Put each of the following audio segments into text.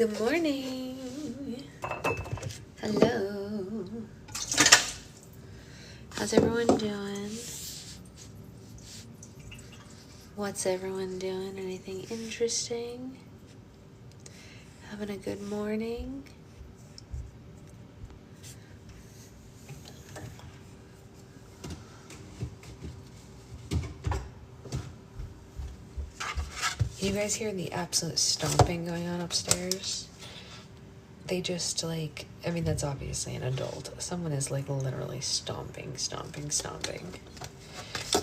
Good morning. Hello. How's everyone doing? What's everyone doing? Anything interesting? Having a good morning? Can you guys hear the absolute stomping going on upstairs? They just that's obviously an adult. Someone is literally stomping.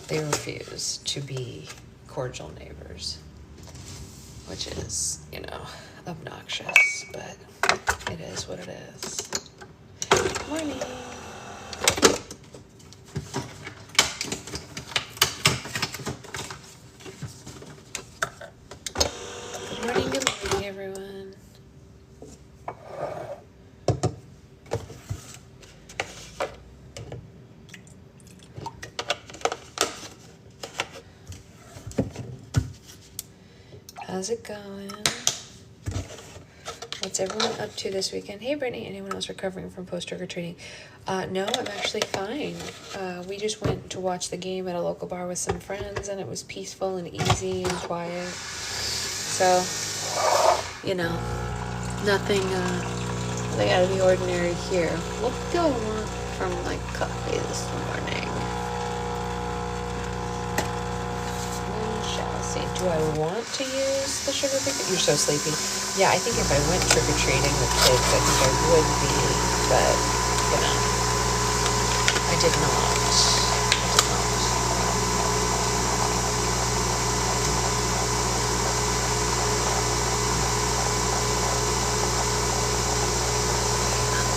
They refuse to be cordial neighbors, which is, obnoxious, but it is what it is. Morning. Good morning, everyone. How's it going? What's everyone up to this weekend? Hey, Brittany, anyone else recovering from post-trick-or-treating? No, I'm actually fine. We just went to watch the game at a local bar with some friends, and it was peaceful and easy and quiet. So, nothing out of the ordinary here. What do I want from my coffee this morning? See, do I want to use the sugar cookie? You're so sleepy. Yeah, I think if I went trick-or-treating with kids, I think I would be, but, I did not.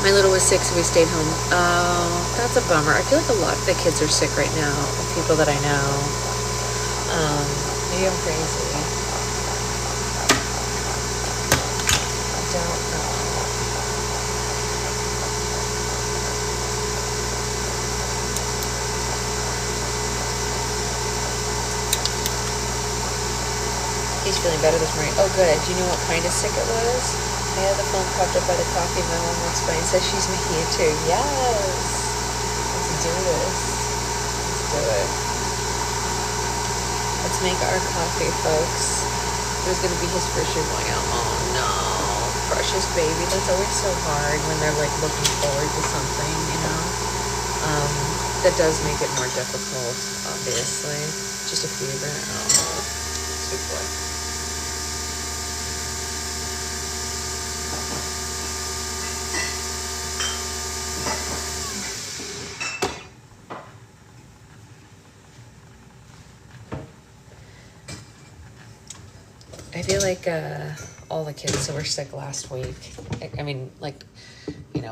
My little was sick, so we stayed home. Oh, that's a bummer. I feel like a lot of the kids are sick right now, people that I know. Maybe I'm crazy. I don't know. He's feeling better this morning. Oh, good. Do you know what kind of sick it was? I had the phone propped up by the coffee. My mom walks by and says she's making it too. Yes. Let's do this. Let's do it. Let's make our coffee, folks. It was going to be his first year going out. Oh, no. Precious baby. That's always so hard when they're, looking forward to something, That does make it more difficult, obviously. Just a fever. Oh, sweet boy. I feel like all the kids that were sick last week,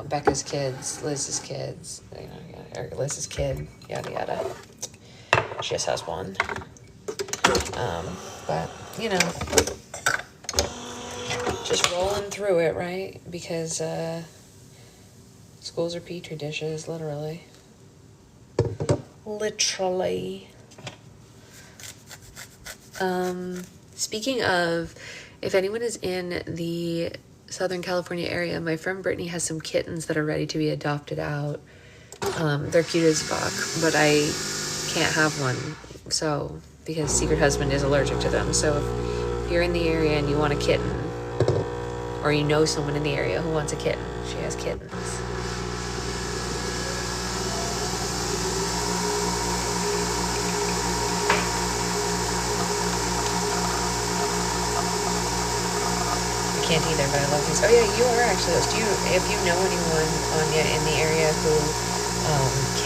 Becca's kids, Liz's kids, or Liz's kid, yada yada. She just has one. But, just rolling through it, right? Because schools are petri dishes, literally. Speaking of, if anyone is in the Southern California area, my friend Brittany has some kittens that are ready to be adopted out. They're cute as fuck, but I can't have one, because Secret Husband is allergic to them. So if you're in the area and you want a kitten, or you know someone in the area who wants a kitten, she has kittens. Can't either, but I love these. Oh yeah, you are actually those. If you know anyone, Anya, in the area who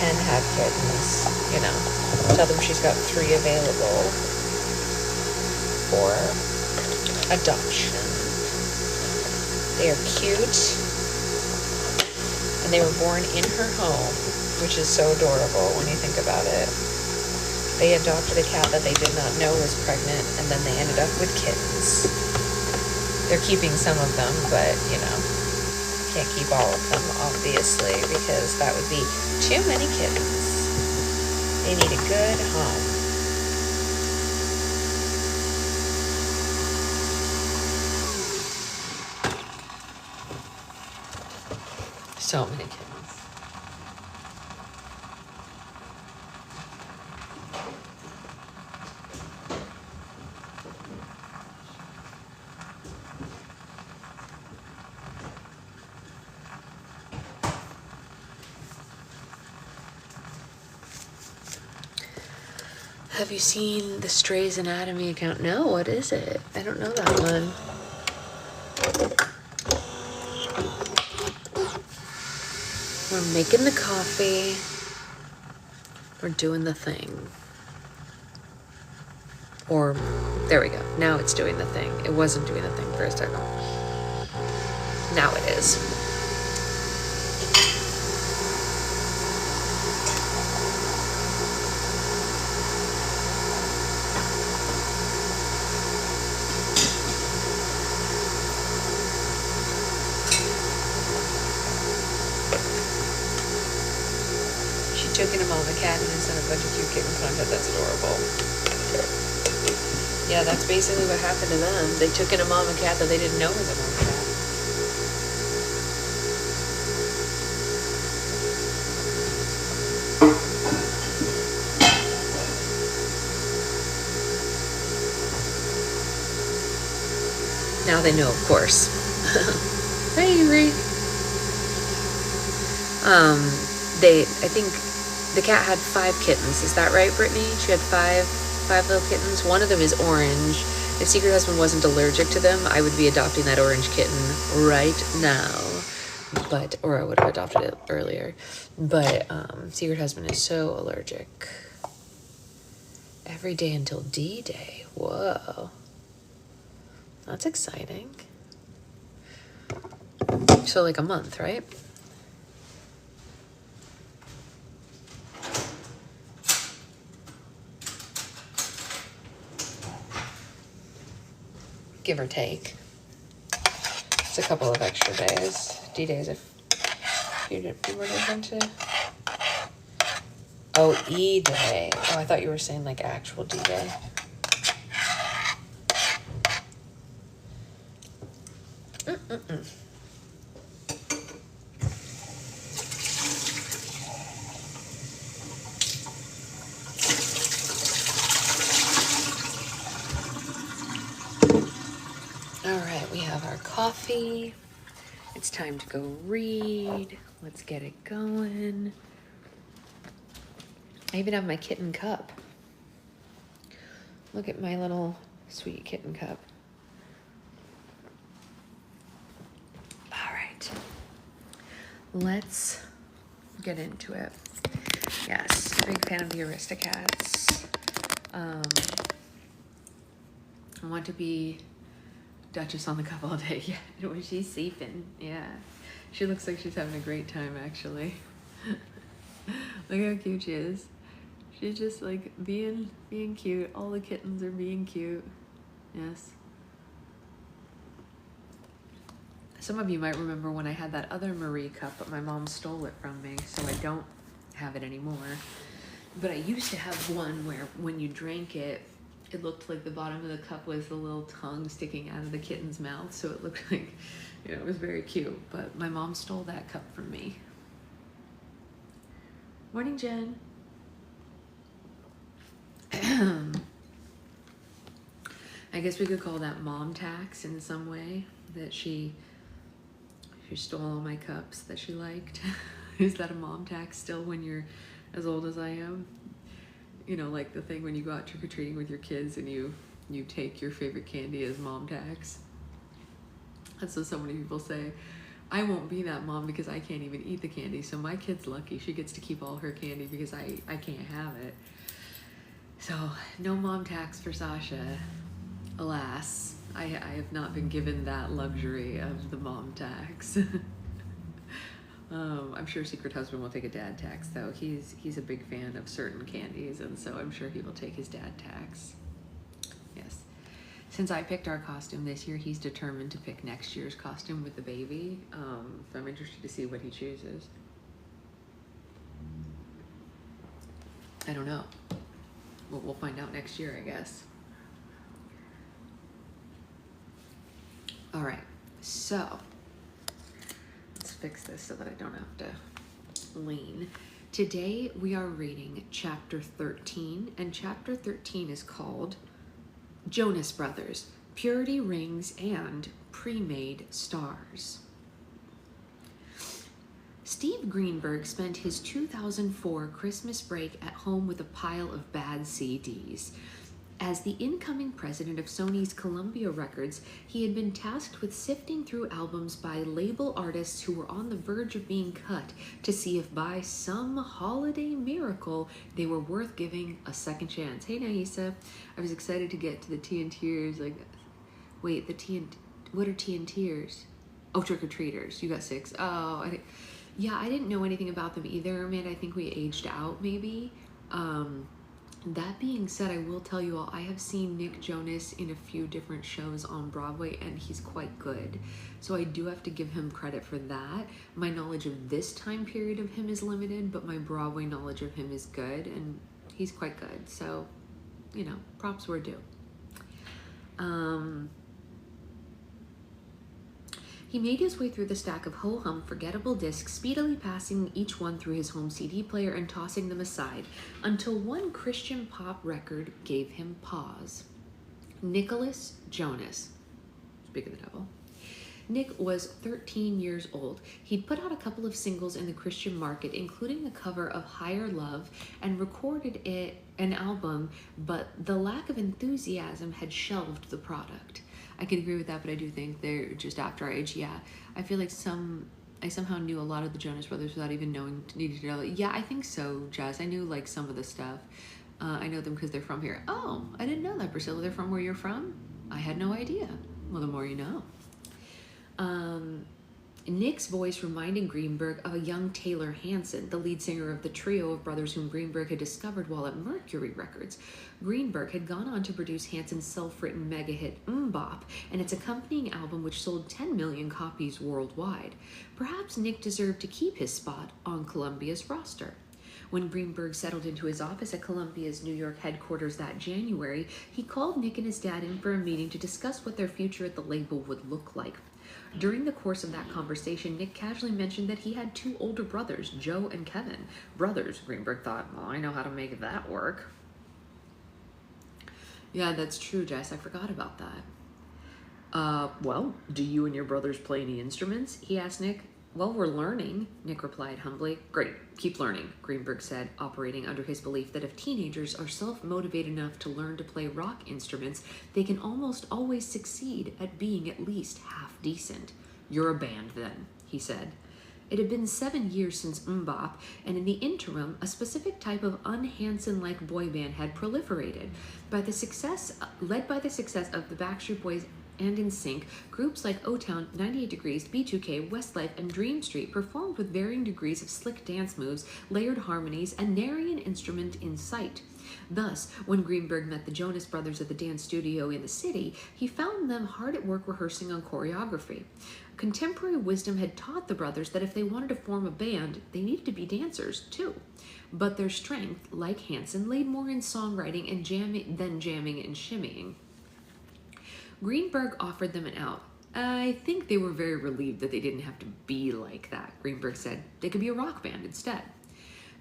can have kittens, tell them she's got 3 available for adoption. They are cute, and they were born in her home, which is so adorable when you think about it. They adopted a cat that they did not know was pregnant, and then they ended up with kittens. They're keeping some of them, but, can't keep all of them, obviously, because that would be too many kittens. They need a good home. So many kittens. Have you seen the Strays Anatomy account? No, what is it? I don't know that one. We're making the coffee. We're doing the thing. Or, there we go. Now it's doing the thing. It wasn't doing the thing for a second. Now it is. Took in a mama cat and sent a bunch of cute kitten content. That's adorable. Yeah, that's basically what happened to them. They took in a mama cat that they didn't know was a mama cat. Now they know, of course. Hey, Avery. I think the cat had 5 kittens. Is that right, Brittany? She had five little kittens. One of them is orange. If Secret Husband wasn't allergic to them, I would be adopting that orange kitten right now. Or I would have adopted it earlier. But Secret Husband is so allergic. Every day until D-Day. Whoa. That's exciting. So like a month, right? Give or take. It's a couple of extra days. D-Day's a few more days into. Oh, E-Day. Oh, I thought you were saying like actual D-Day. All right, we have our coffee. It's time to go read. Let's get it going. I even have my kitten cup. Look at my little sweet kitten cup. All right, let's get into it. Yes, big fan of the Aristocats. I want to be Duchess on the cup all day. Yeah, when she's sleeping. Yeah, she looks like she's having a great time, actually. Look how cute she is. She's just like being cute. All the kittens are being cute. Yes. Some of you might remember when I had that other Marie cup, but my mom stole it from me, so I don't have it anymore. But I used to have one where when you drank it, it looked like the bottom of the cup was the little tongue sticking out of the kitten's mouth, so it looked like, you know, it was very cute. But my mom stole that cup from me. Morning, Jen. I guess we could call that mom tax in some way, that she stole all my cups that she liked. Is that a mom tax still when you're as old as I am? You know, like the thing when you go out trick-or-treating with your kids and you take your favorite candy as mom tax. That's what so many people say. I won't be that mom because I can't even eat the candy, so my kid's lucky. She gets to keep all her candy because I can't have it. So, no mom tax for Sasha. Alas, I have not been given that luxury of the mom tax. I'm sure Secret Husband will take a dad tax, though. He's a big fan of certain candies, and so I'm sure he will take his dad tax. Yes. Since I picked our costume this year, he's determined to pick next year's costume with the baby. So I'm interested to see what he chooses. I don't know. We'll find out next year, I guess. All right, so let's fix this so that I don't have to lean. Today we are reading chapter 13, and chapter 13 is called Jonas Brothers, Purity Rings and Pre-Made Stars. Steve Greenberg spent his 2004 Christmas break at home with a pile of bad CDs. As the incoming president of Sony's Columbia Records, he had been tasked with sifting through albums by label artists who were on the verge of being cut to see if by some holiday miracle they were worth giving a second chance. Hey Naisa, I was excited to get to the Tea and Tears. Like, wait, what are Tea and Tears? Oh, trick-or-treaters. You got 6. Oh, I didn't know anything about them either, man. I think we aged out, maybe. That being said, I will tell you all, I have seen Nick Jonas in a few different shows on Broadway, and he's quite good. So I do have to give him credit for that. My knowledge of this time period of him is limited, but my Broadway knowledge of him is good, and he's quite good. So, you know, props were due. He made his way through the stack of ho-hum forgettable discs, speedily passing each one through his home CD player and tossing them aside, until one Christian pop record gave him pause. Nicholas Jonas. Speak of the devil. Nick was 13 years old. He'd put out a couple of singles in the Christian market, including the cover of Higher Love, and recorded an album, but the lack of enthusiasm had shelved the product. I can agree with that, but I do think they're just after our age. Yeah, I feel like I somehow knew a lot of the Jonas Brothers without even needing to know. Yeah, I think so, Jazz. I knew like some of the stuff. I know them because they're from here. Oh, I didn't know that, Priscilla. They're from where you're from? I had no idea. Well, the more you know. Nick's voice reminded Greenberg of a young Taylor Hanson, the lead singer of the trio of brothers whom Greenberg had discovered while at Mercury Records. Greenberg had gone on to produce Hanson's self-written mega-hit MMMBop and its accompanying album, which sold 10 million copies worldwide. Perhaps Nick deserved to keep his spot on Columbia's roster. When Greenberg settled into his office at Columbia's New York headquarters that January, he called Nick and his dad in for a meeting to discuss what their future at the label would look like. During the course of that conversation, Nick casually mentioned that he had 2 older brothers, Joe and Kevin. Brothers, Greenberg thought, well, I know how to make that work. Yeah, that's true, Jess. I forgot about that. Well, do you and your brothers play any instruments? He asked Nick. Well, we're learning, Nick replied humbly. Great, keep learning, Greenberg said, operating under his belief that if teenagers are self-motivated enough to learn to play rock instruments, they can almost always succeed at being at least half decent. You're a band then, he said. It had been 7 years since MMMBop, and in the interim, a specific type of un-Hanson-like boy band had proliferated. Led by the success of the Backstreet Boys and NSYNC, groups like O-Town, 98 Degrees, B2K, Westlife, and Dream Street performed with varying degrees of slick dance moves, layered harmonies, and nary an instrument in sight. Thus, when Greenberg met the Jonas Brothers at the dance studio in the city, he found them hard at work rehearsing on choreography. Contemporary wisdom had taught the brothers that if they wanted to form a band, they needed to be dancers, too. But their strength, like Hanson, laid more in songwriting and jamming and shimmying. Greenberg offered them an out. I think they were very relieved that they didn't have to be like that. Greenberg said they could be a rock band instead.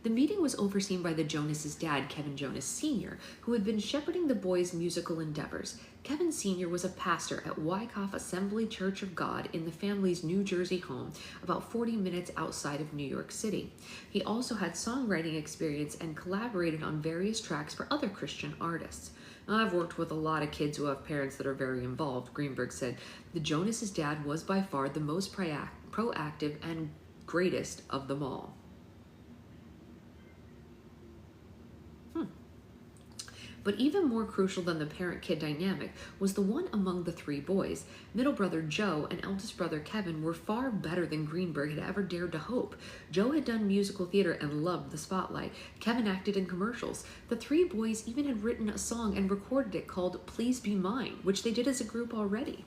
The meeting was overseen by the Jonas' dad, Kevin Jonas Sr., who had been shepherding the boys' musical endeavors. Kevin Sr. was a pastor at Wyckoff Assembly Church of God in the family's New Jersey home, about 40 minutes outside of New York City. He also had songwriting experience and collaborated on various tracks for other Christian artists. I've worked with a lot of kids who have parents that are very involved, Greenberg said. The Jonas' dad was by far the most proactive and greatest of them all. But even more crucial than the parent-kid dynamic was the one among the 3 boys. Middle brother Joe and eldest brother Kevin were far better than Greenberg had ever dared to hope. Joe had done musical theater and loved the spotlight. Kevin acted in commercials. The 3 boys even had written a song and recorded it called Please Be Mine, which they did as a group already.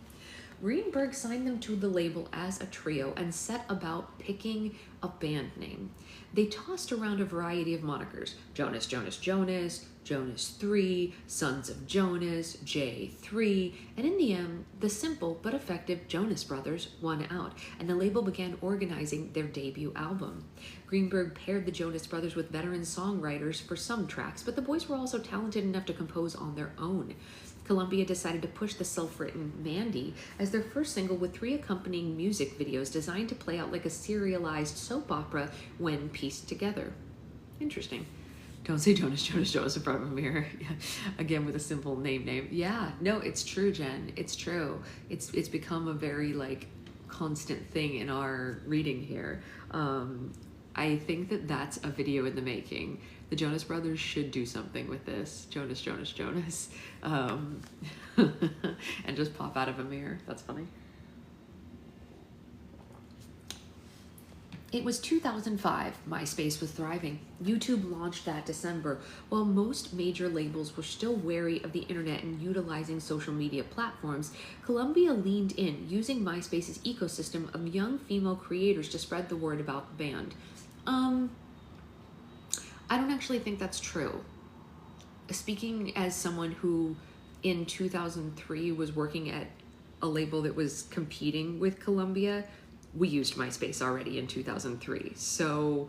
Greenberg signed them to the label as a trio and set about picking a band name. They tossed around a variety of monikers: Jonas, Jonas, Jonas, Jonas 3, Sons of Jonas, J3, and in the end, the simple but effective Jonas Brothers won out, and the label began organizing their debut album. Greenberg paired the Jonas Brothers with veteran songwriters for some tracks, but the boys were also talented enough to compose on their own. Columbia decided to push the self-written Mandy as their first single, with 3 accompanying music videos designed to play out like a serialized soap opera when pieced together. Interesting. Don't say Jonas, Jonas, Jonas in front of a mirror. Again, with a simple name. Yeah, no, it's true, Jen. It's true. It's become a very like constant thing in our reading here. I think that that's a video in the making. The Jonas Brothers should do something with this. Jonas, Jonas, Jonas. And just pop out of a mirror. That's funny. It was 2005. MySpace was thriving. YouTube launched that December. While most major labels were still wary of the internet and utilizing social media platforms, Columbia leaned in, using MySpace's ecosystem of young female creators to spread the word about the band. I don't actually think that's true. Speaking as someone who in 2003 was working at a label that was competing with Columbia, we used MySpace already in 2003. So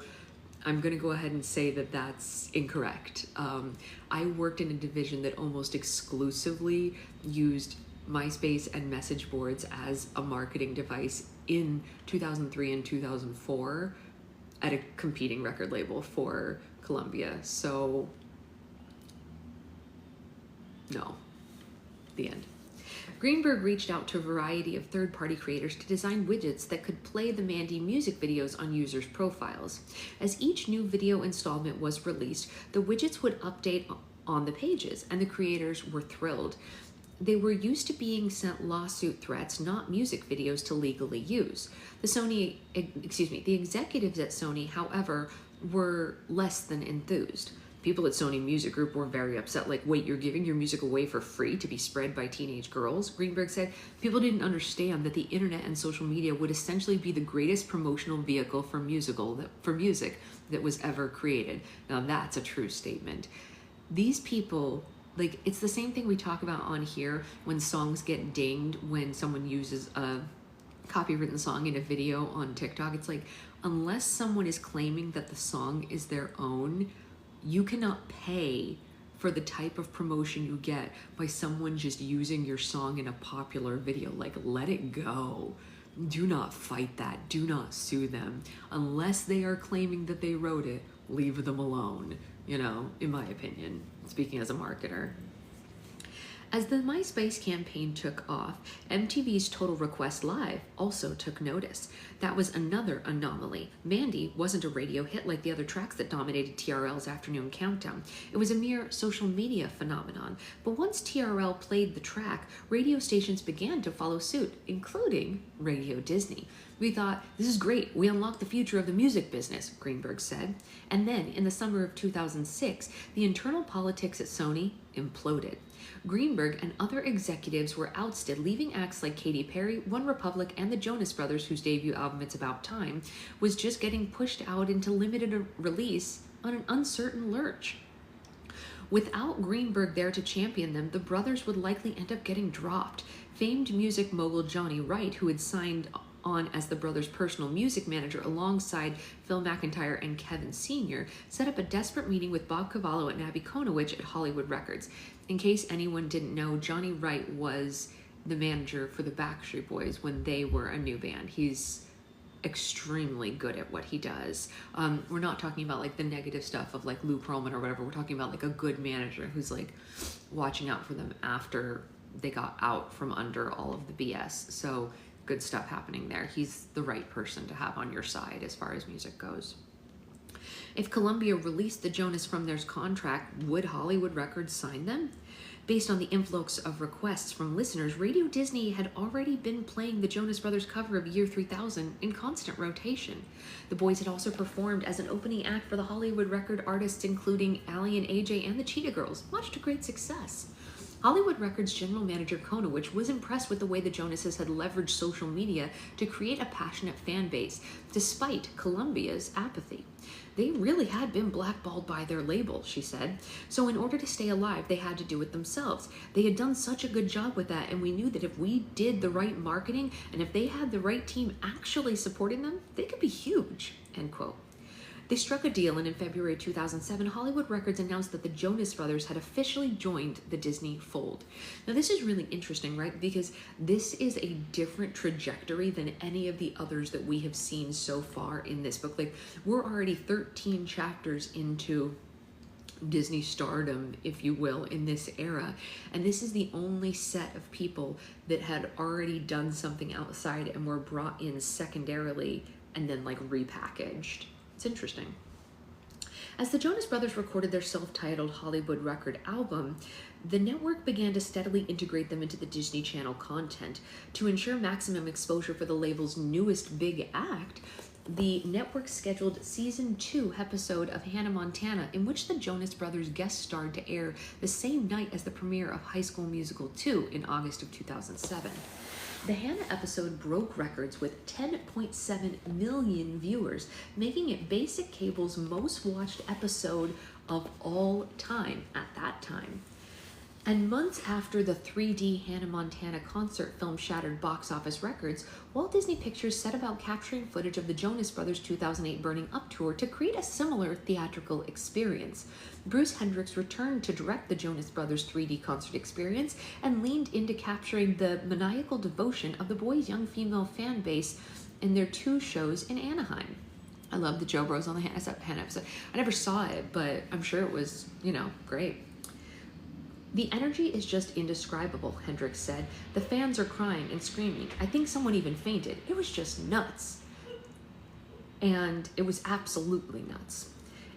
I'm gonna go ahead and say that that's incorrect. I worked in a division that almost exclusively used MySpace and message boards as a marketing device in 2003 and 2004 at a competing record label for Columbia. So no, the end. Greenberg reached out to a variety of third-party creators to design widgets that could play the Mandy music videos on users' profiles. As each new video installment was released, the widgets would update on the pages, and the creators were thrilled. They were used to being sent lawsuit threats, not music videos to legally use. The executives at Sony, however, were less than enthused. People at Sony Music Group were very upset, like, wait, you're giving your music away for free to be spread by teenage girls? Greenberg said people didn't understand that the internet and social media would essentially be the greatest promotional vehicle for music that was ever created. Now that's a true statement. These people, like, it's the same thing we talk about on here when songs get dinged when someone uses a copywritten song in a video on TikTok. It's like, unless someone is claiming that the song is their own, you cannot pay for the type of promotion you get by someone just using your song in a popular video. Like, let it go. Do not fight that. Do not sue them. Unless they are claiming that they wrote it, leave them alone, you know, in my opinion, speaking as a marketer. As the MySpace campaign took off, MTV's Total Request Live also took notice. That was another anomaly. Mandy wasn't a radio hit like the other tracks that dominated TRL's afternoon countdown. It was a mere social media phenomenon. But once TRL played the track, radio stations began to follow suit, including Radio Disney. We thought, this is great. We unlocked the future of the music business, Greenberg said. And then, in the summer of 2006, the internal politics at Sony imploded. Greenberg and other executives were ousted, leaving acts like Katy Perry, OneRepublic, and the Jonas Brothers, whose debut album It's About Time was just getting pushed out into limited release on an uncertain lurch. Without Greenberg there to champion them, the brothers would likely end up getting dropped. Famed music mogul Johnny Wright, who had signed on as the brothers' personal music manager alongside Phil McIntyre and Kevin Sr., set up a desperate meeting with Bob Cavallo and Abby Konowich at Hollywood Records. In case anyone didn't know, Johnny Wright was the manager for the Backstreet Boys when they were a new band. He's extremely good at what he does. We're not talking about like the negative stuff of like Lou Pearlman or whatever. We're talking about like a good manager who's like watching out for them after they got out from under all of the BS. So good stuff happening there. He's the right person to have on your side as far as music goes. If Columbia released the Jonas from their contract, would Hollywood Records sign them? Based on the influx of requests from listeners, Radio Disney had already been playing the Jonas Brothers cover of Year 3000 in constant rotation. The boys had also performed as an opening act for the Hollywood record artists including Ally and AJ and the Cheetah Girls, much to great success. Hollywood Records general manager Konowich was impressed with the way the Jonases had leveraged social media to create a passionate fan base, despite Columbia's apathy. They really had been blackballed by their label, she said. So in order to stay alive, they had to do it themselves. They had done such a good job with that, and we knew that if we did the right marketing and if they had the right team actually supporting them, they could be huge, end quote. They struck a deal, and in February 2007, Hollywood Records announced that the Jonas Brothers had officially joined the Disney fold. Now, this is really interesting, right? Because this is a different trajectory than any of the others that we have seen so far in this book. Like, we're already 13 chapters into Disney stardom, if you will, in this era. And this is the only set of people that had already done something outside and were brought in secondarily and then like repackaged. It's interesting. As the Jonas Brothers recorded their self-titled Hollywood Record album, the network began to steadily integrate them into the Disney Channel content. To ensure maximum exposure for the label's newest big act, the network scheduled season 2 episode of Hannah Montana, in which the Jonas Brothers guest starred, to air the same night as the premiere of High School Musical 2 in August of 2007. The Hannah episode broke records with 10.7 million viewers, making it Basic Cable's most watched episode of all time at that time. And months after the 3D Hannah Montana concert film shattered box office records, Walt Disney Pictures set about capturing footage of the Jonas Brothers' 2008 Burning Up tour to create a similar theatrical experience. Bruce Hendricks returned to direct the Jonas Brothers' 3D concert experience and leaned into capturing the maniacal devotion of the boys' young female fan base in their 2 shows in Anaheim. I love the Joe Bros on the Hannah episode. I never saw it, but I'm sure it was, great. The energy is just indescribable, Hendricks said. The fans are crying and screaming. I think someone even fainted. It was just nuts. And it was absolutely nuts.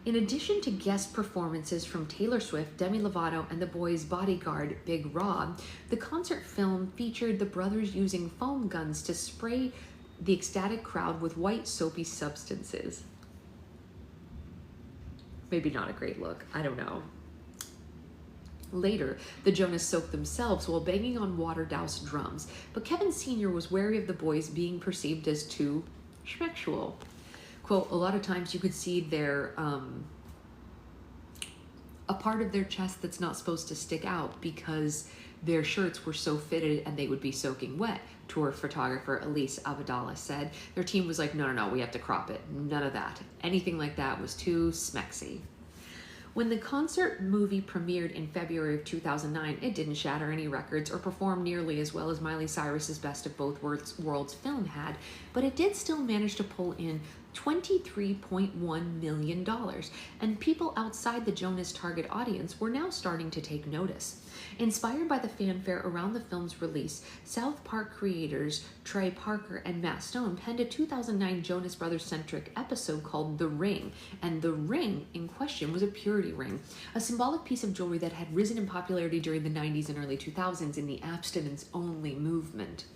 In addition to guest performances from Taylor Swift, Demi Lovato, and the boys' bodyguard, Big Rob, the concert film featured the brothers using foam guns to spray the ecstatic crowd with white soapy substances. Maybe not a great look. I don't know. Later, the Jonas soaked themselves while banging on water-doused drums, but Kevin Sr. was wary of the boys being perceived as too schmexual. Quote, a lot of times you could see their, a part of their chest that's not supposed to stick out because their shirts were so fitted and they would be soaking wet, tour photographer Elise Abadallah said. Their team was like, no, we have to crop it. None of that. Anything like that was too smexy. When the concert movie premiered in February of 2009, it didn't shatter any records or perform nearly as well as Miley Cyrus's Best of Both Worlds film had, but it did still manage to pull in $23.1 million, and people outside the Jonas target audience were now starting to take notice. Inspired by the fanfare around the film's release, South Park creators Trey Parker and Matt Stone penned a 2009 Jonas Brothers-centric episode called The Ring, and the ring in question was a purity ring, a symbolic piece of jewelry that had risen in popularity during the 90s and early 2000s in the abstinence-only movement.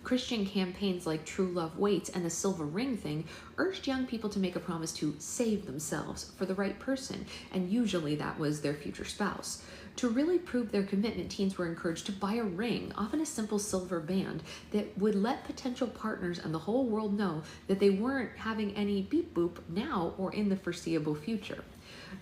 Christian campaigns like True Love Waits and the Silver Ring Thing urged young people to make a promise to save themselves for the right person, and usually that was their future spouse. To really prove their commitment, teens were encouraged to buy a ring, often a simple silver band, that would let potential partners and the whole world know that they weren't having any beep boop now or in the foreseeable future.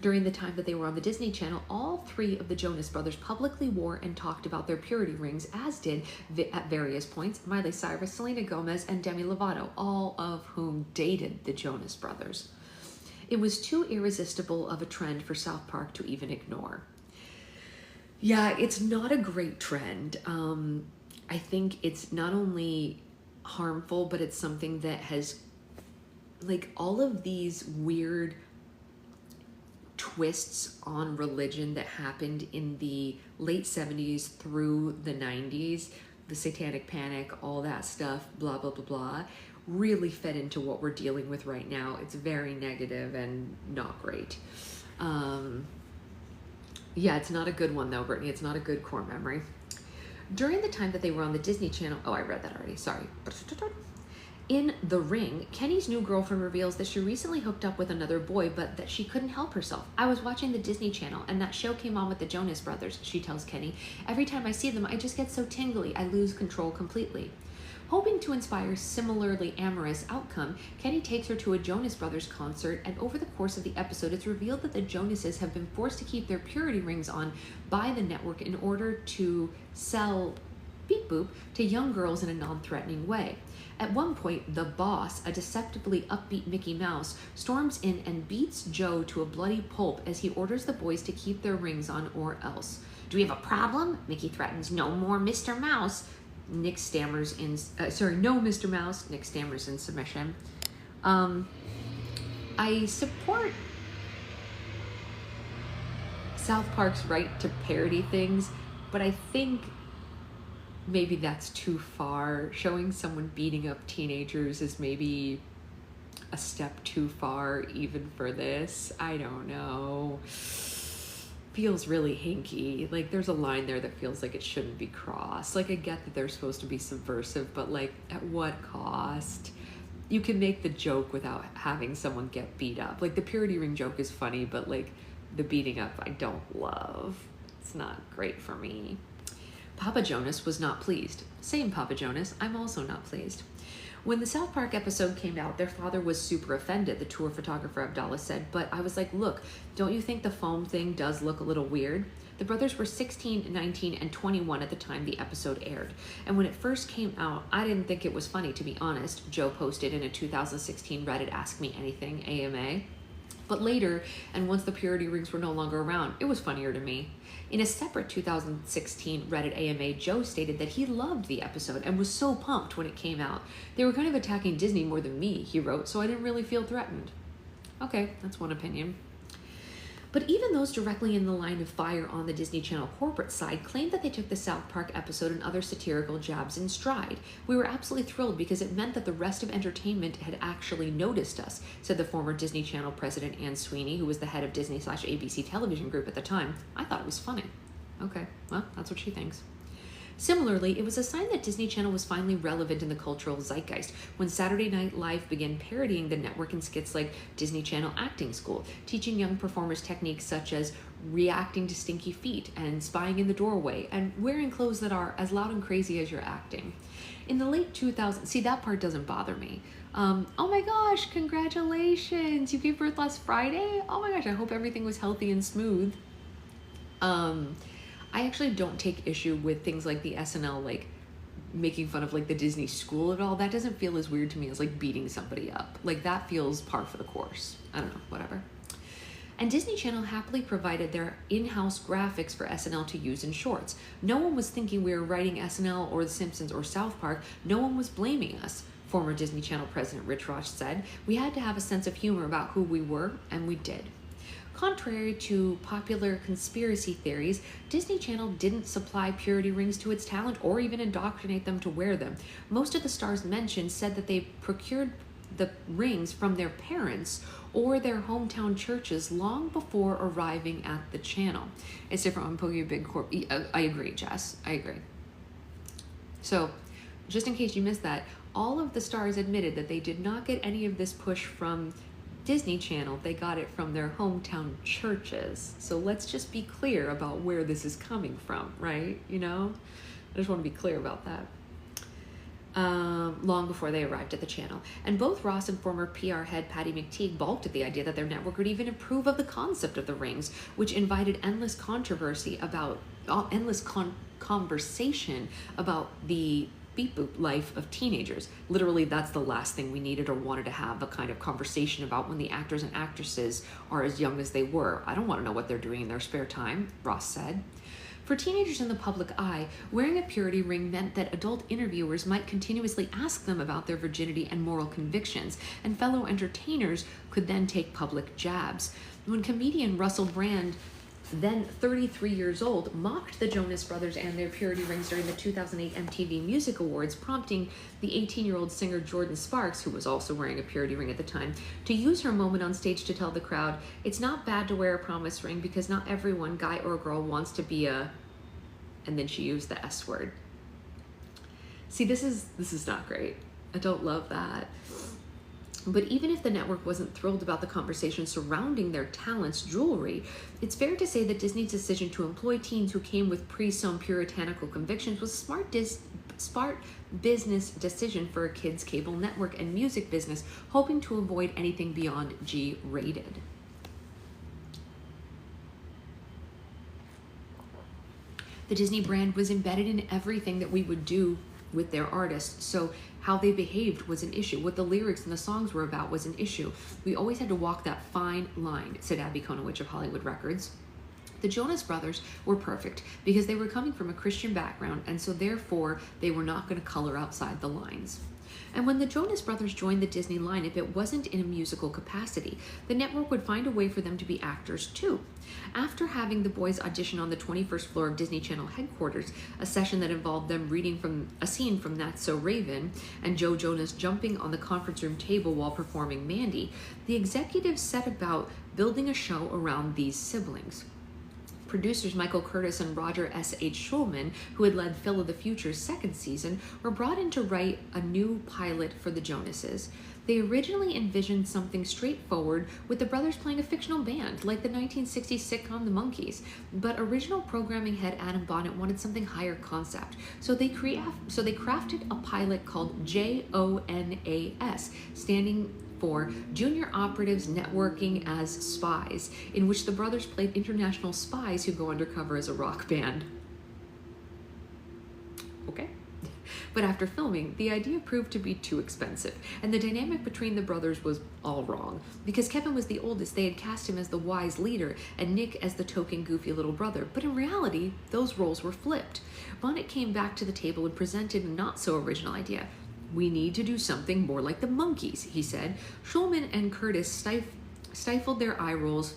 During the time that they were on the Disney Channel, all 3 of the Jonas Brothers publicly wore and talked about their purity rings, as did, at various points, Miley Cyrus, Selena Gomez, and Demi Lovato, all of whom dated the Jonas Brothers. It was too irresistible of a trend for South Park to even ignore. Yeah, it's not a great trend. I think it's not only harmful, but it's something that has, like, all of these weird twists on religion that happened in the late 70s through the 90s, the Satanic Panic, all that stuff, blah, blah, blah, blah, really fed into what we're dealing with right now. It's very negative and not great. Yeah, it's not a good one though, Brittany. It's not a good core memory. During the time that they were on the Disney Channel, oh, I read that already, sorry. In The Ring, Kenny's new girlfriend reveals that she recently hooked up with another boy, but that she couldn't help herself. I was watching the Disney Channel, and that show came on with the Jonas Brothers, she tells Kenny. Every time I see them, I just get so tingly, I lose control completely. Hoping to inspire similarly amorous outcome, Kenny takes her to a Jonas Brothers concert, and over the course of the episode, it's revealed that the Jonases have been forced to keep their purity rings on by the network in order to sell beep boop to young girls in a non-threatening way. At one point, the boss, a deceptively upbeat Mickey Mouse, storms in and beats Joe to a bloody pulp as he orders the boys to keep their rings on or else. Do we have a problem? Mickey threatens. No more Mr. Mouse. Nick stammers in, no Mr. Mouse. Nick stammers in submission. I support South Park's right to parody things, but I think maybe that's too far. Showing someone beating up teenagers is maybe a step too far even for this. I don't know. Feels really hinky. Like there's a line there that feels like it shouldn't be crossed. Like I get that they're supposed to be subversive, but like at what cost? You can make the joke without having someone get beat up. Like the purity ring joke is funny, but like the beating up I don't love. It's not great for me. Papa Jonas was not pleased. Same Papa Jonas, I'm also not pleased. When the South Park episode came out, their father was super offended, the tour photographer Abdallah said, but I was like, look, don't you think the foam thing does look a little weird? The brothers were 16, 19, and 21 at the time the episode aired. And when it first came out, I didn't think it was funny, to be honest, Joe posted in a 2016 Reddit Ask Me Anything AMA. But later, and once the purity rings were no longer around, it was funnier to me. In a separate 2016 Reddit AMA, Joe stated that he loved the episode and was so pumped when it came out. They were kind of attacking Disney more than me, he wrote, so I didn't really feel threatened. Okay, that's one opinion. But even those directly in the line of fire on the Disney Channel corporate side claimed that they took the South Park episode and other satirical jabs in stride. We were absolutely thrilled because it meant that the rest of entertainment had actually noticed us, said the former Disney Channel president Ann Sweeney, who was the head of Disney/ABC television group at the time. I thought it was funny. Okay, well, that's what she thinks. Similarly, it was a sign that Disney Channel was finally relevant in the cultural zeitgeist when Saturday Night Live began parodying the network in skits like Disney Channel Acting School, teaching young performers techniques such as reacting to stinky feet and spying in the doorway and wearing clothes that are as loud and crazy as you're acting. In the late 2000s, see, that part doesn't bother me. Oh my gosh, congratulations, you gave birth last Friday? Oh my gosh, I hope everything was healthy and smooth. I actually don't take issue with things like the SNL, like making fun of like the Disney school at all. That doesn't feel as weird to me as like beating somebody up. Like that feels par for the course. I don't know, whatever. And Disney Channel happily provided their in-house graphics for SNL to use in shorts. No one was thinking we were writing SNL or The Simpsons or South Park. No one was blaming us, former Disney Channel president Rich Ross said. We had to have a sense of humor about who we were, and we did. Contrary to popular conspiracy theories, Disney Channel didn't supply purity rings to its talent or even indoctrinate them to wear them. Most of the stars mentioned said that they procured the rings from their parents or their hometown churches long before arriving at the channel. It's different when poking a big corp. I agree, Jess. I agree. So, just in case you missed that, all of the stars admitted that they did not get any of this push from Disney Channel. They got it from their hometown churches. So let's just be clear about where this is coming from, right? You know, I just want to be clear about that. Long before they arrived at the channel. And both Ross and former PR head Patty McTeague balked at the idea that their network would even approve of the concept of the rings, which invited endless controversy about, conversation about the beep boop life of teenagers. Literally, that's the last thing we needed or wanted to have a kind of conversation about when the actors and actresses are as young as they were. I don't want to know what they're doing in their spare time, Ross said. For teenagers in the public eye, wearing a purity ring meant that adult interviewers might continuously ask them about their virginity and moral convictions, and fellow entertainers could then take public jabs. When comedian Russell Brand, then 33 years old, mocked the Jonas Brothers and their purity rings during the 2008 MTV Music Awards, prompting the 18-year-old singer Jordan Sparks, who was also wearing a purity ring at the time, to use her moment on stage to tell the crowd, it's not bad to wear a promise ring because not everyone, guy or girl, wants to be a... And then she used the S word. See, this is not great. I don't love that. But even if the network wasn't thrilled about the conversation surrounding their talent's jewelry, it's fair to say that Disney's decision to employ teens who came with pre-sown puritanical convictions was smart business decision for a kids' cable network and music business, hoping to avoid anything beyond G-rated. The Disney brand was embedded in everything that we would do with their artists, so how they behaved was an issue. What the lyrics and the songs were about was an issue. We always had to walk that fine line, said Abby Konowich of Hollywood Records. The Jonas Brothers were perfect because they were coming from a Christian background, and so therefore they were not going to color outside the lines. And when the Jonas Brothers joined the Disney lineup, it wasn't in a musical capacity. The network would find a way for them to be actors too. After having the boys audition on the 21st floor of Disney Channel headquarters, a session that involved them reading from a scene from That's So Raven and Joe Jonas jumping on the conference room table while performing Mandy, the executives set about building a show around these siblings. Producers Michael Curtis and Roger S.H. Schulman, who had led Phil of the Future's second season, were brought in to write a new pilot for the Jonases. They originally envisioned something straightforward, with the brothers playing a fictional band, like the 1960s sitcom The Monkees. But original programming head Adam Bonnet wanted something higher concept, so they crafted a pilot called JONAS, standing for Junior Operatives Networking as Spies, in which the brothers played international spies who go undercover as a rock band. Okay. But after filming, the idea proved to be too expensive, and the dynamic between the brothers was all wrong. Because Kevin was the oldest, they had cast him as the wise leader, and Nick as the token goofy little brother. But in reality, those roles were flipped. Bonnet came back to the table and presented a not-so-original idea. We need to do something more like the Monkees, he said. Schulman and Curtis stifled their eye rolls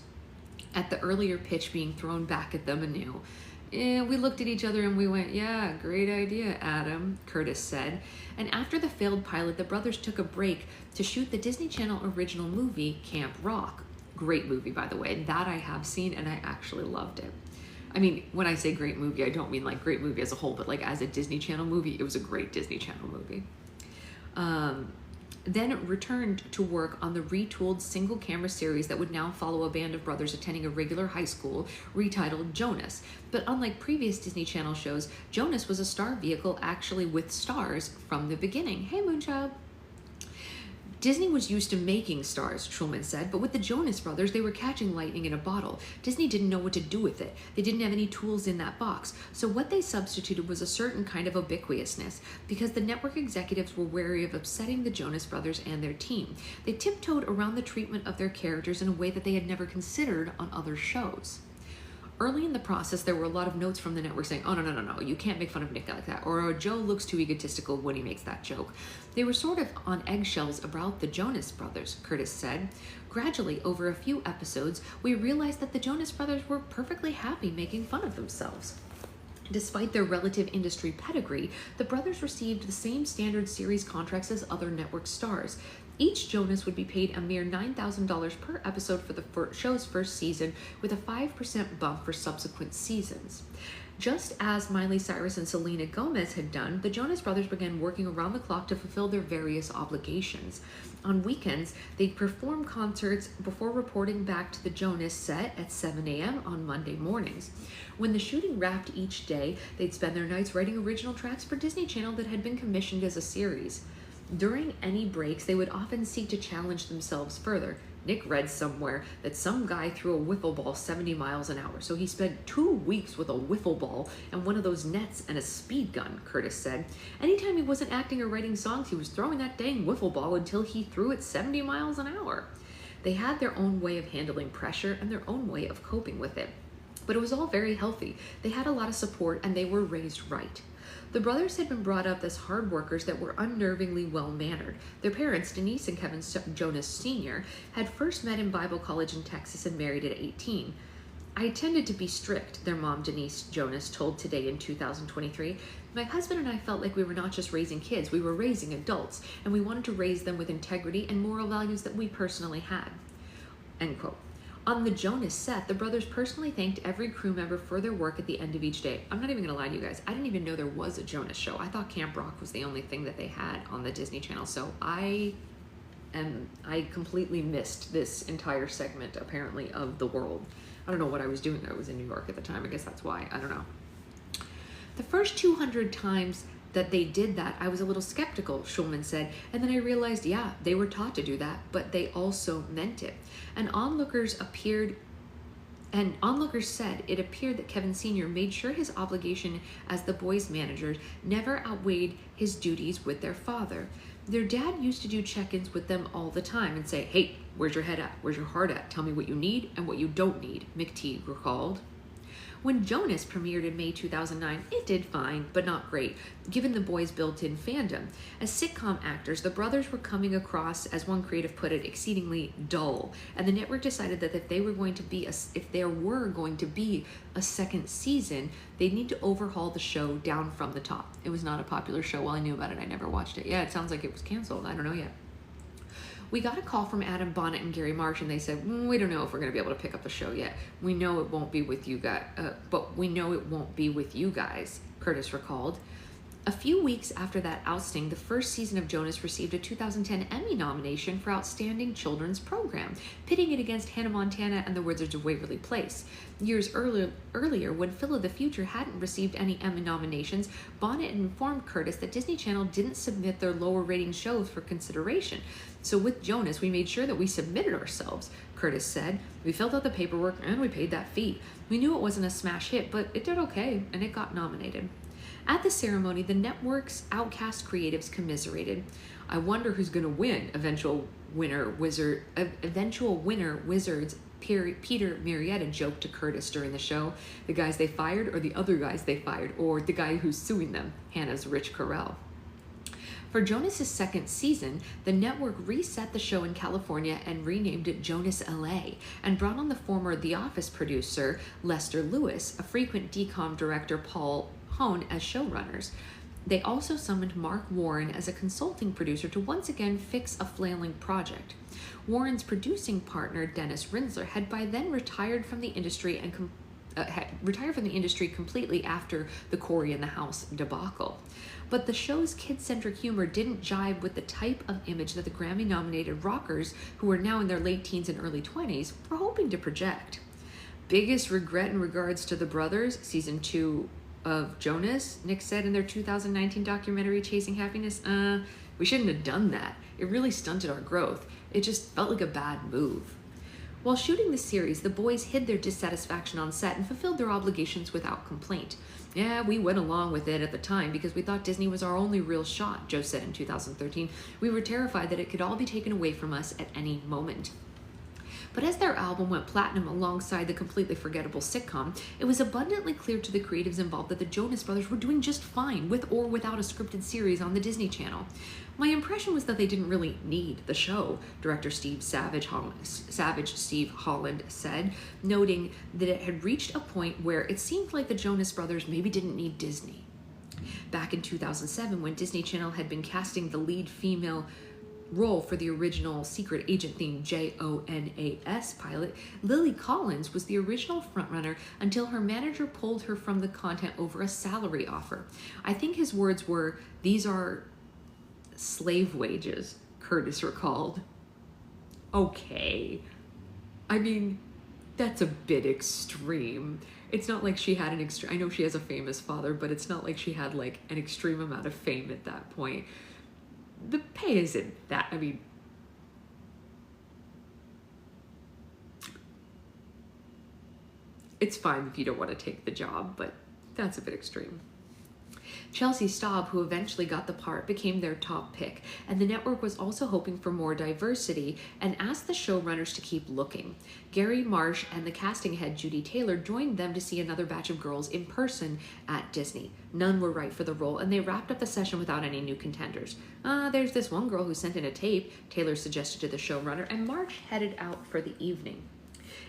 at the earlier pitch being thrown back at them anew. We looked at each other and we went, yeah, great idea, Adam, Curtis said. And after the failed pilot, the brothers took a break to shoot the Disney Channel original movie, Camp Rock. Great movie, by the way. That I have seen, and I actually loved it. I mean, when I say great movie, I don't mean like great movie as a whole, but like as a Disney Channel movie, it was a great Disney Channel movie. Then returned to work on the retooled single camera series that would now follow a band of brothers attending a regular high school, retitled Jonas. But unlike previous Disney Channel shows, Jonas was a star vehicle actually with stars from the beginning. Hey, Moonchild. Disney was used to making stars, Schulman said, but with the Jonas Brothers, they were catching lightning in a bottle. Disney didn't know what to do with it. They didn't have any tools in that box. So what they substituted was a certain kind of ubiquitousness, because the network executives were wary of upsetting the Jonas Brothers and their team. They tiptoed around the treatment of their characters in a way that they had never considered on other shows. Early in the process, there were a lot of notes from the network saying, oh, no, you can't make fun of Nick like that, or Joe looks too egotistical when he makes that joke. They were sort of on eggshells about the Jonas Brothers, Curtis said. Gradually, over a few episodes, we realized that the Jonas Brothers were perfectly happy making fun of themselves. Despite their relative industry pedigree, the brothers received the same standard series contracts as other network stars. Each Jonas would be paid a mere $9,000 per episode for the show's first season, with a 5% bump for subsequent seasons. Just as Miley Cyrus and Selena Gomez had done, the Jonas Brothers began working around the clock to fulfill their various obligations. On weekends, they'd perform concerts before reporting back to the Jonas set at 7 a.m. on Monday mornings. When the shooting wrapped each day, they'd spend their nights writing original tracks for Disney Channel that had been commissioned as a series. During any breaks, they would often seek to challenge themselves further. Nick read somewhere that some guy threw a wiffle ball 70 miles an hour, so he spent 2 weeks with a wiffle ball and one of those nets and a speed gun, Curtis said. Anytime he wasn't acting or writing songs, he was throwing that dang wiffle ball until he threw it 70 miles an hour. They had their own way of handling pressure and their own way of coping with it. But it was all very healthy. They had a lot of support and they were raised right. The brothers had been brought up as hard workers that were unnervingly well-mannered. Their parents, Denise and Kevin Jonas Sr., had first met in Bible college in Texas and married at 18. I tended to be strict, their mom, Denise Jonas, told Today in 2023. My husband and I felt like we were not just raising kids, we were raising adults, and we wanted to raise them with integrity and moral values that we personally had. End quote. On the Jonas set, the brothers personally thanked every crew member for their work at the end of each day. I'm not even going to lie to you guys. I didn't even know there was a Jonas show. I thought Camp Rock was the only thing that they had on the Disney Channel. So I completely missed this entire segment, apparently, of the world. I don't know what I was doing. I was in New York at the time. I guess that's why. I don't know. The first 200 times that they did that, I was a little skeptical, Schulman said, and then I realized, yeah, they were taught to do that, but they also meant it. And onlookers said it appeared that Kevin Sr. made sure his obligation as the boys' manager never outweighed his duties with their father. Their dad used to do check-ins with them all the time and say, hey, where's your head at? Where's your heart at? Tell me what you need and what you don't need, McTeague recalled. When Jonas premiered in May 2009, it did fine, but not great, given the boys' built-in fandom. As sitcom actors, the brothers were coming across, as one creative put it, exceedingly dull, and the network decided that if there were going to be a second season, they'd need to overhaul the show down from the top. It was not a popular show. Well, I knew about it. I never watched it. Yeah, it sounds like it was canceled. I don't know yet. We got a call from Adam Bonnet and Gary Marsh, and they said, we don't know if we're going to be able to pick up the show yet. We know it won't be with you guys, Curtis recalled. A few weeks after that ousting, the first season of Jonas received a 2010 Emmy nomination for Outstanding Children's Program, pitting it against Hannah Montana and the Wizards of Waverly Place. Years earlier, when Phil of the Future hadn't received any Emmy nominations, Bonnet informed Curtis that Disney Channel didn't submit their lower rating shows for consideration. So with Jonas, we made sure that we submitted ourselves, Curtis said. We filled out the paperwork and we paid that fee. We knew it wasn't a smash hit, but it did okay, and it got nominated. At the ceremony, the network's outcast creatives commiserated. I wonder who's going to win, eventual winner Wizards Peter Marietta joked to Curtis during the show. The guys they fired or the other guys they fired, or the guy who's suing them, Hannah's Rich Carell. For Jonas' second season, the network reset the show in California and renamed it Jonas LA, and brought on the former The Office producer Lester Lewis, a frequent DCOM director Paul Hone as showrunners. They also summoned Mark Warren as a consulting producer to once again fix a flailing project. Warren's producing partner, Dennis Rinsler, had by then retired from the industry completely after the Corey in the House debacle. But the show's kid-centric humor didn't jibe with the type of image that the Grammy-nominated rockers, who were now in their late teens and early 20s, were hoping to project. Biggest regret in regards to the brothers, season 2 of Jonas, Nick said in their 2019 documentary, Chasing Happiness, we shouldn't have done that. It really stunted our growth. It just felt like a bad move. While shooting the series, the boys hid their dissatisfaction on set and fulfilled their obligations without complaint. Yeah, we went along with it at the time because we thought Disney was our only real shot, Joe said in 2013. We were terrified that it could all be taken away from us at any moment. But as their album went platinum alongside the completely forgettable sitcom, it was abundantly clear to the creatives involved that the Jonas Brothers were doing just fine with or without a scripted series on the Disney Channel. My impression was that they didn't really need the show, director Savage Steve Holland said, noting that it had reached a point where it seemed like the Jonas Brothers maybe didn't need Disney. Back in 2007, when Disney Channel had been casting the lead female role for the original secret agent themed JONAS pilot, Lily Collins was the original frontrunner until her manager pulled her from the content over a salary offer. I think his words were, "These are slave wages," Curtis recalled. Okay. I mean, that's a bit extreme. It's not like she had an extreme, I know she has a famous father, but it's not like she had like an extreme amount of fame at that point. The pay isn't that, I mean, it's fine if you don't want to take the job, but that's a bit extreme. Chelsea Staub, who eventually got the part, became their top pick, and the network was also hoping for more diversity and asked the showrunners to keep looking. Gary Marsh and the casting head Judy Taylor joined them to see another batch of girls in person at Disney. None were right for the role, and they wrapped up the session without any new contenders. There's this one girl who sent in a tape, Taylor suggested to the showrunner, and Marsh headed out for the evening.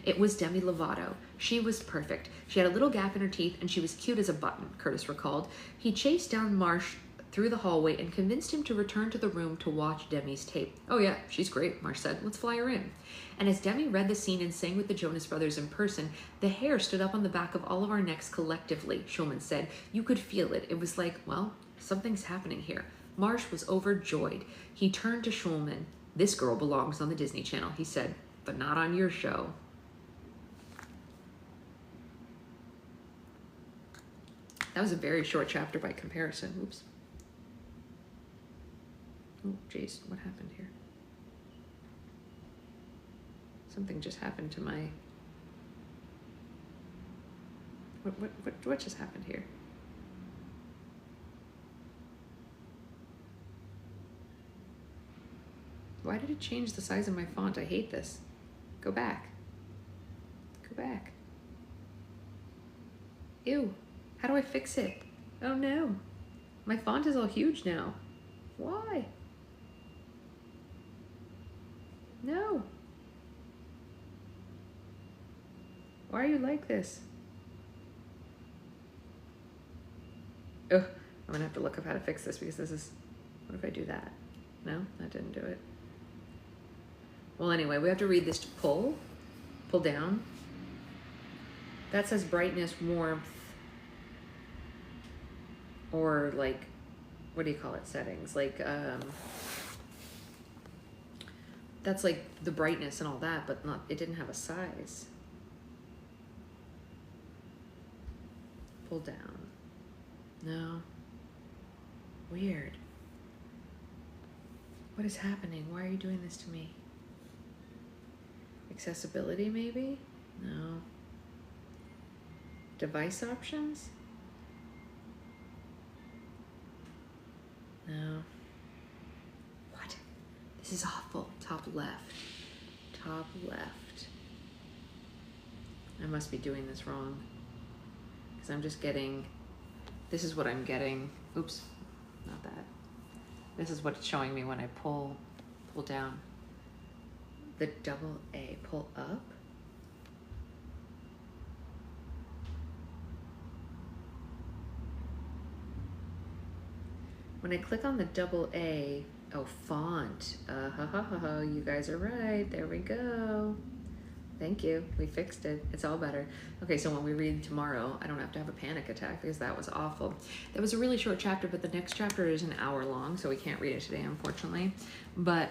It was Demi Lovato. She was perfect. She had a little gap in her teeth, and she was cute as a button, Curtis recalled. He chased down Marsh through the hallway and convinced him to return to the room to watch Demi's tape. "Oh yeah, she's great," Marsh said. "Let's fly her in." And as Demi read the scene and sang with the Jonas Brothers in person, the hair stood up on the back of all of our necks collectively, Schulman said. You could feel it. It was like, well, something's happening here. Marsh was overjoyed. He turned to Schulman. "This girl belongs on the Disney Channel," he said, "but not on your show." That was a very short chapter by comparison. Oops. Oh, geez, what happened here? Something just happened to my... What just happened here? Why did it change the size of my font? I hate this. Go back. Go back. Ew. How do I fix it? Oh no. My font is all huge now. Why? No. Why are you like this? Ugh. I'm gonna have to look up how to fix this because this is... What if I do that? No, that didn't do it. Well, anyway, we have to read this to pull down. That says brightness, warmth, or like, what do you call it, settings? Like, that's like the brightness and all that, but not, it didn't have a size. Pull down. No. Weird. What is happening? Why are you doing this to me? Accessibility, maybe? No. Device options? No. What? This is awful. Top left. Top left. I must be doing this wrong. Because I'm just getting... This is what I'm getting. Oops. Not that. This is what it's showing me when I pull down. The double A. Pull up. When I click on the double A, oh, font. You guys are right. There we go. Thank you. We fixed it. It's all better. Okay, so when we read tomorrow, I don't have to have a panic attack because that was awful. That was a really short chapter, but the next chapter is an hour long, so we can't read it today, unfortunately. But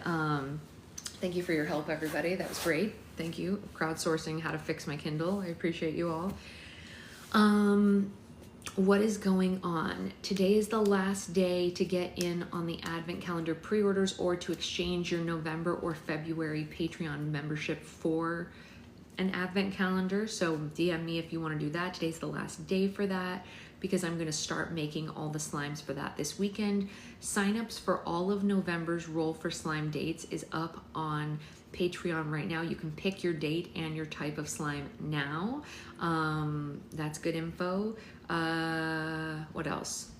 thank you for your help, everybody. That was great. Thank you. Crowdsourcing how to fix my Kindle. I appreciate you all. What is going on? Today is the last day to get in on the Advent Calendar pre-orders or to exchange your November or February Patreon membership for an Advent Calendar. So DM me if you want to do that. Today's the last day for that because I'm going to start making all the slimes for that this weekend. Signups for all of November's Roll for Slime dates is up on Patreon right now. You can pick your date and your type of slime now. That's good info. What else?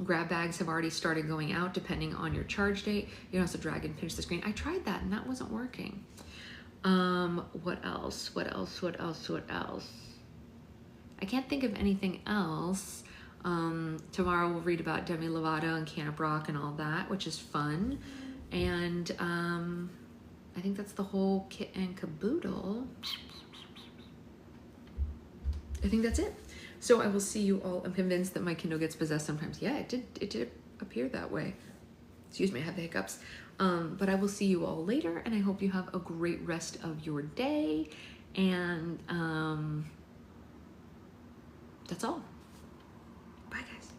Grab bags have already started going out depending on your charge date. You can also drag and pinch the screen. I tried that and that wasn't working. What else? I can't think of anything else. Tomorrow we'll read about Demi Lovato and Camp Rock and all that, which is fun. And I think that's the whole kit and caboodle. I think that's it. So I will see you all. I'm convinced that my Kindle gets possessed sometimes. Yeah, it did appear that way. Excuse me, I have the hiccups. But I will see you all later, and I hope you have a great rest of your day. And that's all. Bye, guys.